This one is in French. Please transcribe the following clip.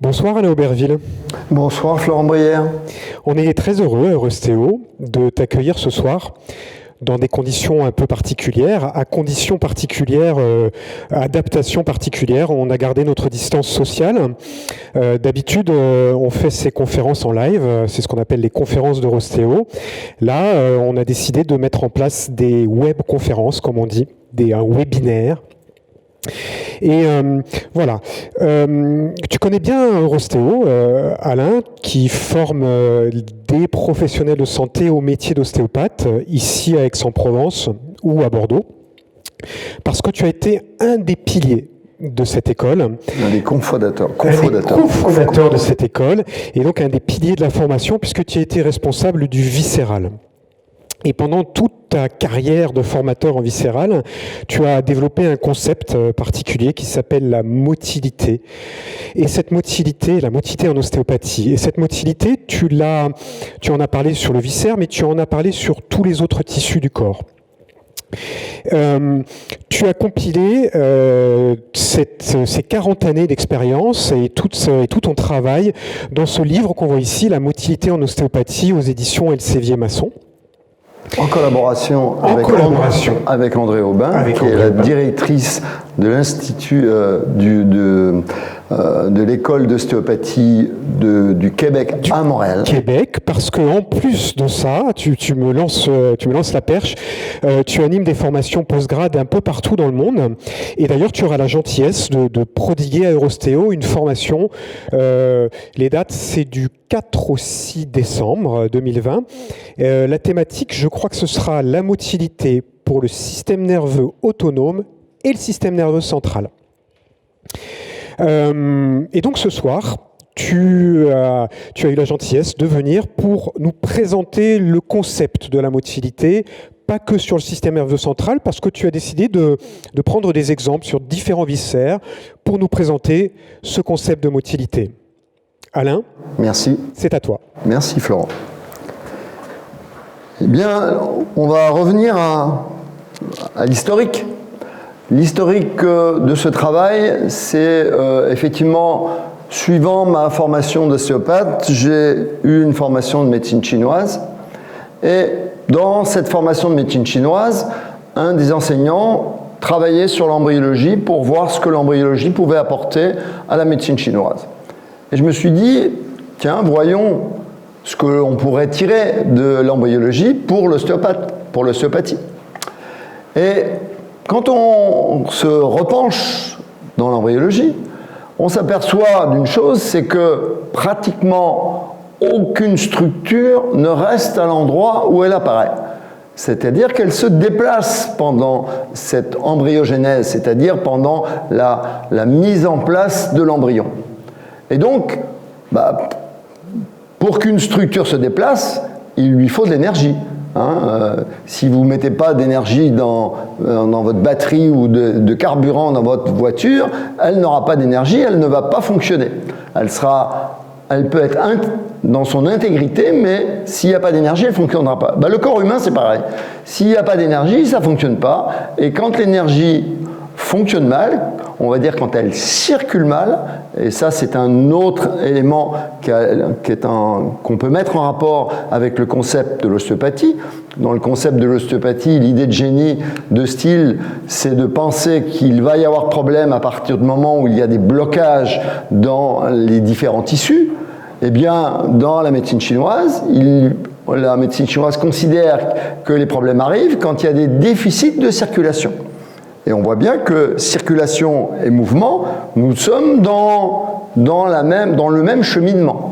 Bonsoir Alain Auberville. Bonsoir Florent Brière. On est très heureux à Eurostéo de t'accueillir ce soir dans des conditions un peu particulières, à conditions particulières, adaptation particulière. On a gardé notre distance sociale. D'habitude, on fait ces conférences en live, c'est ce qu'on appelle les conférences d'Eurostéo. Là, on a décidé de mettre en place des web-conférences, comme on dit, un webinaire. Et voilà. Tu connais bien Eurostéo, Alain, qui forme des professionnels de santé au métier d'ostéopathe, ici à Aix-en-Provence ou à Bordeaux, parce que tu as été un des piliers de cette école. Un des cofondateurs de cette école, et donc un des piliers de la formation, puisque tu as été responsable du viscéral. Et pendant toute ta carrière de formateur en viscéral, tu as développé un concept particulier qui s'appelle la motilité. Et cette motilité, la motilité en ostéopathie, et cette motilité, tu en as parlé sur le viscère, mais tu en as parlé sur tous les autres tissus du corps. Tu as compilé ces 40 années d'expérience et tout ton travail dans ce livre qu'on voit ici, La motilité en ostéopathie, aux éditions Elsevier-Masson. En collaboration avec André Aubin, qui est la directrice de l'Institut de l'école d'ostéopathie du Québec à Montréal. Québec, parce que en plus de ça, tu me lances la perche, tu animes des formations post-grade un peu partout dans le monde. Et d'ailleurs, tu auras la gentillesse de prodiguer à Eurostéo une formation. Les dates, c'est du 4 au 6 décembre 2020. La thématique, je crois que ce sera la motilité pour le système nerveux autonome et le système nerveux central. Et donc ce soir, tu as eu la gentillesse de venir pour nous présenter le concept de la motilité, pas que sur le système nerveux central, parce que tu as décidé de prendre des exemples sur différents viscères pour nous présenter ce concept de motilité. Alain, merci. C'est à toi. Merci Florent. Eh bien, on va revenir à l'historique. L'historique de ce travail, c'est effectivement, suivant ma formation d'ostéopathe, j'ai eu une formation de médecine chinoise. Et dans cette formation de médecine chinoise, un des enseignants travaillait sur l'embryologie pour voir ce que l'embryologie pouvait apporter à la médecine chinoise. Et je me suis dit, tiens, voyons ce que l'on pourrait tirer de l'embryologie pour l'ostéopathie. Et quand on se repenche dans l'embryologie, on s'aperçoit d'une chose, c'est que pratiquement aucune structure ne reste à l'endroit où elle apparaît. C'est-à-dire qu'elle se déplace pendant cette embryogénèse, c'est-à-dire pendant la mise en place de l'embryon. Et donc, pour qu'une structure se déplace, il lui faut de l'énergie. Si vous ne mettez pas d'énergie dans votre batterie ou de carburant dans votre voiture, elle n'aura pas d'énergie, elle ne va pas fonctionner. Elle peut être dans son intégrité, mais s'il n'y a pas d'énergie, elle ne fonctionnera pas. Le corps humain, c'est pareil. S'il n'y a pas d'énergie, ça ne fonctionne pas. Et quand l'énergie fonctionne mal, on va dire quand elle circule mal, et ça c'est un autre élément qu'on peut mettre en rapport avec le concept de l'ostéopathie. Dans le concept de l'ostéopathie, l'idée de génie de style, c'est de penser qu'il va y avoir problème à partir du moment où il y a des blocages dans les différents tissus. Eh bien, dans la médecine chinoise, la médecine chinoise considère que les problèmes arrivent quand il y a des déficits de circulation. Et on voit bien que circulation et mouvement, nous sommes dans le même cheminement.